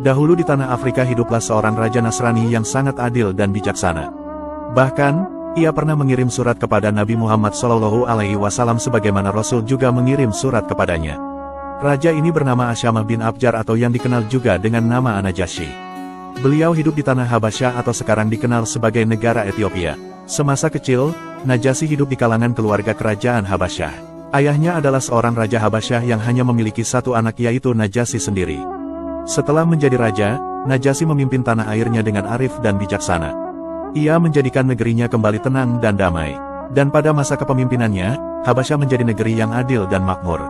Dahulu di tanah Afrika hiduplah seorang raja Nasrani yang sangat adil dan bijaksana. Bahkan, ia pernah mengirim surat kepada Nabi Muhammad SAW sebagaimana Rasul juga mengirim surat kepadanya. Raja ini bernama Asyamah bin Abjar atau yang dikenal juga dengan nama An-Najasyi. Beliau hidup di tanah Habasyah atau sekarang dikenal sebagai negara Ethiopia. Semasa kecil, Najasyi hidup di kalangan keluarga kerajaan Habasyah. Ayahnya adalah seorang raja Habasyah yang hanya memiliki satu anak yaitu Najasyi sendiri. Setelah menjadi raja, Najasyi memimpin tanah airnya dengan arif dan bijaksana. Ia menjadikan negerinya kembali tenang dan damai. Dan pada masa kepemimpinannya, Habasyah menjadi negeri yang adil dan makmur.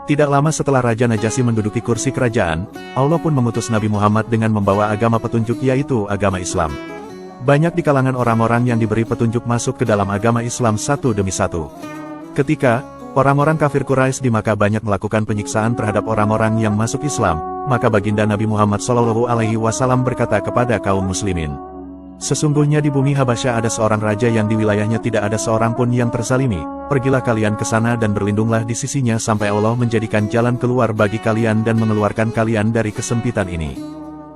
Tidak lama setelah Raja Najasyi menduduki kursi kerajaan, Allah pun mengutus Nabi Muhammad dengan membawa agama petunjuk yaitu agama Islam. Banyak di kalangan orang-orang yang diberi petunjuk masuk ke dalam agama Islam satu demi satu. Ketika orang-orang kafir Quraisy di Makkah banyak melakukan penyiksaan terhadap orang-orang yang masuk Islam, maka baginda Nabi Muhammad SAW berkata kepada kaum muslimin, "Sesungguhnya di bumi Habasyah ada seorang raja yang di wilayahnya tidak ada seorang pun yang terzalimi. Pergilah kalian ke sana dan berlindunglah di sisinya sampai Allah menjadikan jalan keluar bagi kalian dan mengeluarkan kalian dari kesempitan ini."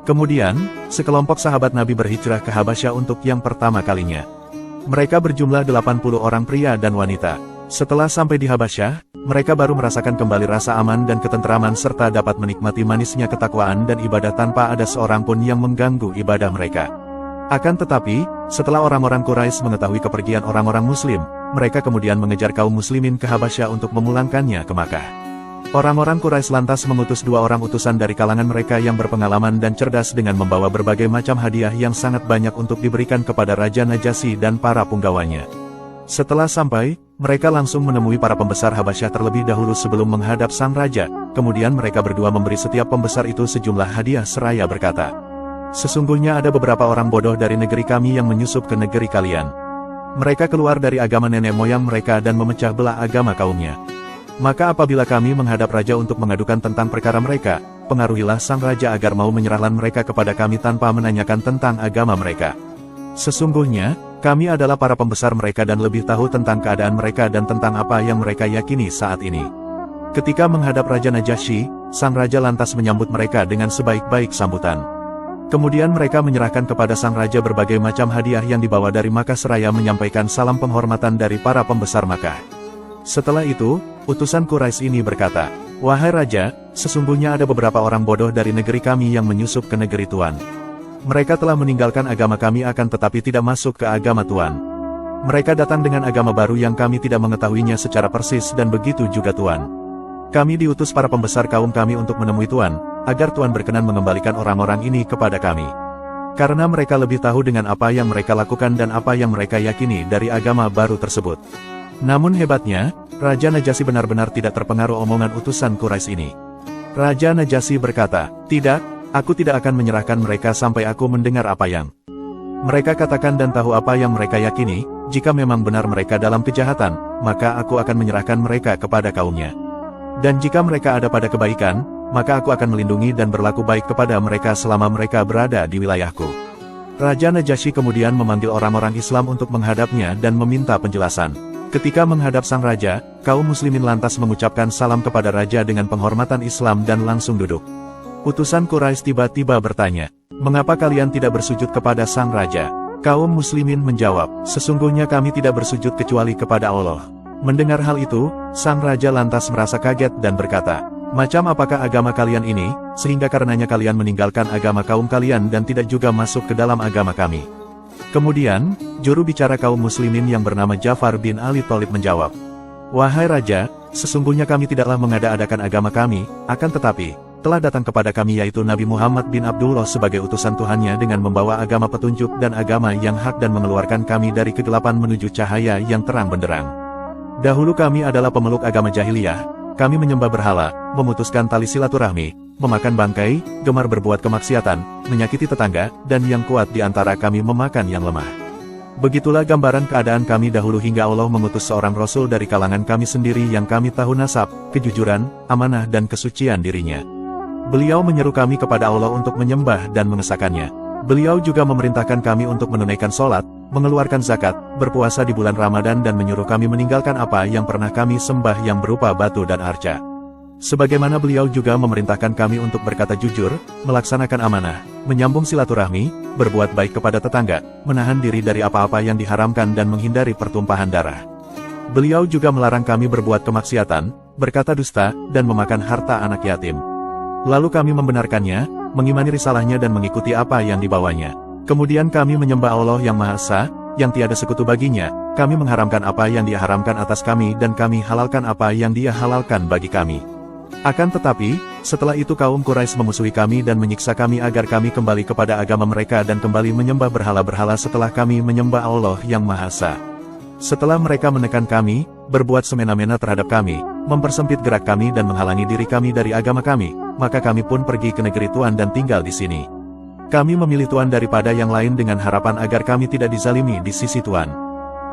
Kemudian, sekelompok sahabat Nabi berhijrah ke Habasyah untuk yang pertama kalinya. Mereka berjumlah 80 orang pria dan wanita. Setelah sampai di Habasyah, mereka baru merasakan kembali rasa aman dan ketentraman serta dapat menikmati manisnya ketakwaan dan ibadah tanpa ada seorang pun yang mengganggu ibadah mereka. Akan tetapi, setelah orang-orang Quraisy mengetahui kepergian orang-orang Muslim, mereka kemudian mengejar kaum Muslimin ke Habasyah untuk memulangkannya ke Makkah. Orang-orang Quraisy lantas mengutus 2 orang utusan dari kalangan mereka yang berpengalaman dan cerdas dengan membawa berbagai macam hadiah yang sangat banyak untuk diberikan kepada Raja Najasyi dan para punggawanya. Setelah sampai, mereka langsung menemui para pembesar Habasyah terlebih dahulu sebelum menghadap sang raja. Kemudian mereka berdua memberi setiap pembesar itu sejumlah hadiah seraya berkata, "Sesungguhnya ada beberapa orang bodoh dari negeri kami yang menyusup ke negeri kalian. Mereka keluar dari agama nenek moyang mereka dan memecah belah agama kaumnya. Maka apabila kami menghadap raja untuk mengadukan tentang perkara mereka, pengaruhilah sang raja agar mau menyerahkan mereka kepada kami tanpa menanyakan tentang agama mereka. Sesungguhnya, kami adalah para pembesar mereka dan lebih tahu tentang keadaan mereka dan tentang apa yang mereka yakini saat ini." Ketika menghadap Raja Najasyi, sang raja lantas menyambut mereka dengan sebaik-baik sambutan. Kemudian mereka menyerahkan kepada sang raja berbagai macam hadiah yang dibawa dari Makkah seraya menyampaikan salam penghormatan dari para pembesar Makkah. Setelah itu, utusan Quraisy ini berkata, "Wahai raja, sesungguhnya ada beberapa orang bodoh dari negeri kami yang menyusup ke negeri Tuan. Mereka telah meninggalkan agama kami akan tetapi tidak masuk ke agama Tuan. Mereka datang dengan agama baru yang kami tidak mengetahuinya secara persis dan begitu juga Tuan. Kami diutus para pembesar kaum kami untuk menemui Tuan, agar Tuan berkenan mengembalikan orang-orang ini kepada kami. Karena mereka lebih tahu dengan apa yang mereka lakukan dan apa yang mereka yakini dari agama baru tersebut." Namun hebatnya, Raja Najasyi benar-benar tidak terpengaruh omongan utusan Quraisy ini. Raja Najasyi berkata, "Tidak, aku tidak akan menyerahkan mereka sampai aku mendengar apa yang mereka katakan dan tahu apa yang mereka yakini. Jika memang benar mereka dalam kejahatan, maka aku akan menyerahkan mereka kepada kaumnya. Dan jika mereka ada pada kebaikan, maka aku akan melindungi dan berlaku baik kepada mereka selama mereka berada di wilayahku." Raja Najasyi kemudian memanggil orang-orang Islam untuk menghadapnya dan meminta penjelasan. Ketika menghadap sang raja, kaum muslimin lantas mengucapkan salam kepada raja dengan penghormatan Islam dan langsung duduk. Utusan Quraisy tiba-tiba bertanya, "Mengapa kalian tidak bersujud kepada sang raja?" Kaum muslimin menjawab, "Sesungguhnya kami tidak bersujud kecuali kepada Allah." Mendengar hal itu, sang raja lantas merasa kaget dan berkata, "Macam apakah agama kalian ini, sehingga karenanya kalian meninggalkan agama kaum kalian dan tidak juga masuk ke dalam agama kami?" Kemudian, juru bicara kaum muslimin yang bernama Ja'far bin Ali Thalib menjawab, "Wahai raja, sesungguhnya kami tidaklah mengada-adakan agama kami, akan tetapi, telah datang kepada kami yaitu Nabi Muhammad bin Abdullah sebagai utusan Tuhannya dengan membawa agama petunjuk dan agama yang hak dan mengeluarkan kami dari kegelapan menuju cahaya yang terang benderang. Dahulu kami adalah pemeluk agama jahiliyah, kami menyembah berhala, memutuskan tali silaturahmi, memakan bangkai, gemar berbuat kemaksiatan, menyakiti tetangga, dan yang kuat di antara kami memakan yang lemah. Begitulah gambaran keadaan kami dahulu hingga Allah mengutus seorang Rasul dari kalangan kami sendiri yang kami tahu nasab, kejujuran, amanah dan kesucian dirinya. Beliau menyeru kami kepada Allah untuk menyembah dan mengesahkannya. Beliau juga memerintahkan kami untuk menunaikan sholat, mengeluarkan zakat, berpuasa di bulan Ramadan dan menyuruh kami meninggalkan apa yang pernah kami sembah yang berupa batu dan arca. Sebagaimana beliau juga memerintahkan kami untuk berkata jujur, melaksanakan amanah, menyambung silaturahmi, berbuat baik kepada tetangga, menahan diri dari apa-apa yang diharamkan dan menghindari pertumpahan darah. Beliau juga melarang kami berbuat kemaksiatan, berkata dusta, dan memakan harta anak yatim. Lalu kami membenarkannya, mengimani risalahnya dan mengikuti apa yang dibawanya. Kemudian kami menyembah Allah yang Maha Esa, yang tiada sekutu baginya, kami mengharamkan apa yang Dia haramkan atas kami dan kami halalkan apa yang Dia halalkan bagi kami. Akan tetapi, setelah itu kaum Quraisy memusuhi kami dan menyiksa kami agar kami kembali kepada agama mereka dan kembali menyembah berhala-berhala setelah kami menyembah Allah yang Maha Esa. Setelah mereka menekan kami, berbuat semena-mena terhadap kami, mempersempit gerak kami dan menghalangi diri kami dari agama kami, maka kami pun pergi ke negeri Tuan dan tinggal di sini. Kami memilih Tuan daripada yang lain dengan harapan agar kami tidak dizalimi di sisi Tuan.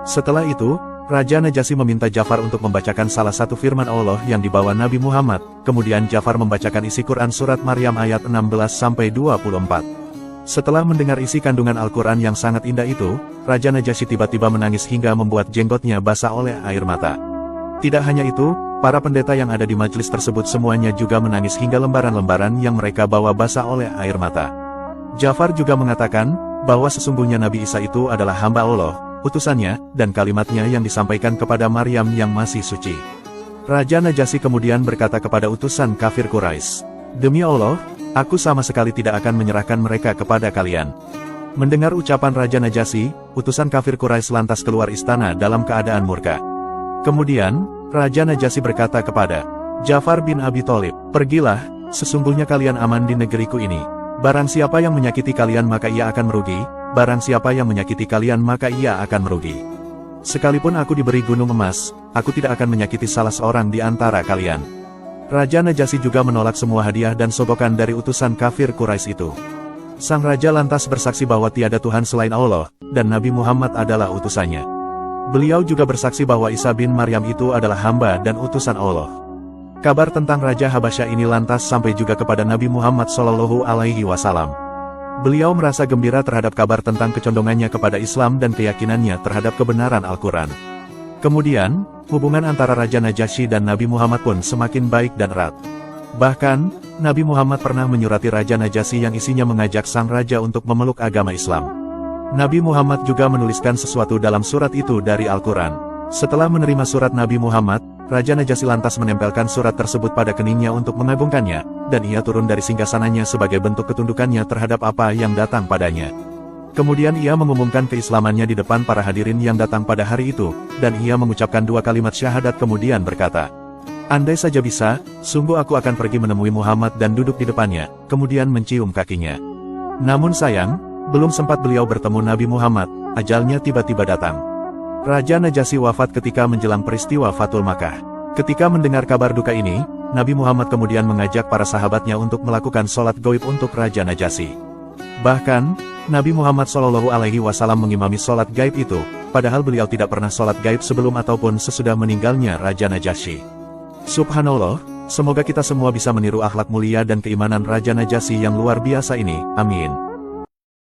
Setelah itu, Raja Najasyi meminta Ja'far untuk membacakan salah satu firman Allah yang dibawa Nabi Muhammad, kemudian Ja'far membacakan isi Quran Surat Maryam ayat 16-24. Setelah mendengar isi kandungan Al-Quran yang sangat indah itu, Raja Najasyi tiba-tiba menangis hingga membuat jenggotnya basah oleh air mata. Tidak hanya itu, para pendeta yang ada di majelis tersebut semuanya juga menangis hingga lembaran-lembaran yang mereka bawa basah oleh air mata. Ja'far juga mengatakan, bahwa sesungguhnya Nabi Isa itu adalah hamba Allah, utusannya, dan kalimatnya yang disampaikan kepada Maryam yang masih suci. Raja Najasyi kemudian berkata kepada utusan kafir Quraisy, "Demi Allah, aku sama sekali tidak akan menyerahkan mereka kepada kalian." Mendengar ucapan Raja Najasyi, utusan kafir Quraisy lantas keluar istana dalam keadaan murka. Kemudian, Raja Najasyi berkata kepada Ja'far bin Abi Thalib, "Pergilah, sesungguhnya kalian aman di negeriku ini. Barang siapa yang menyakiti kalian maka ia akan merugi. Barang siapa yang menyakiti kalian maka ia akan merugi. Sekalipun aku diberi gunung emas, aku tidak akan menyakiti salah seorang di antara kalian." Raja Najasyi juga menolak semua hadiah dan sogokan dari utusan kafir Quraisy itu. Sang raja lantas bersaksi bahwa tiada Tuhan selain Allah, dan Nabi Muhammad adalah utusannya. Beliau juga bersaksi bahwa Isa bin Maryam itu adalah hamba dan utusan Allah. Kabar tentang Raja Habasyah ini lantas sampai juga kepada Nabi Muhammad SAW. Beliau merasa gembira terhadap kabar tentang kecondongannya kepada Islam dan keyakinannya terhadap kebenaran Al-Quran. Kemudian, hubungan antara Raja Najasyi dan Nabi Muhammad pun semakin baik dan erat. Bahkan, Nabi Muhammad pernah menyurati Raja Najasyi yang isinya mengajak sang raja untuk memeluk agama Islam. Nabi Muhammad juga menuliskan sesuatu dalam surat itu dari Al-Quran. Setelah menerima surat Nabi Muhammad, Raja Najasyi lantas menempelkan surat tersebut pada keningnya untuk mengagungkannya, dan ia turun dari singgasananya sebagai bentuk ketundukannya terhadap apa yang datang padanya. Kemudian ia mengumumkan keislamannya di depan para hadirin yang datang pada hari itu, dan ia mengucapkan 2 kalimat syahadat kemudian berkata, "Andai saja bisa, sungguh aku akan pergi menemui Muhammad dan duduk di depannya, kemudian mencium kakinya." Namun sayang, belum sempat beliau bertemu Nabi Muhammad, ajalnya tiba-tiba datang. Raja Najasyi wafat ketika menjelang peristiwa Fathul Makkah. Ketika mendengar kabar duka ini, Nabi Muhammad kemudian mengajak para sahabatnya untuk melakukan sholat gaib untuk Raja Najasyi. Bahkan, Nabi Muhammad SAW mengimami sholat gaib itu, padahal beliau tidak pernah sholat gaib sebelum ataupun sesudah meninggalnya Raja Najasyi. Subhanallah, semoga kita semua bisa meniru akhlak mulia dan keimanan Raja Najasyi yang luar biasa ini, amin.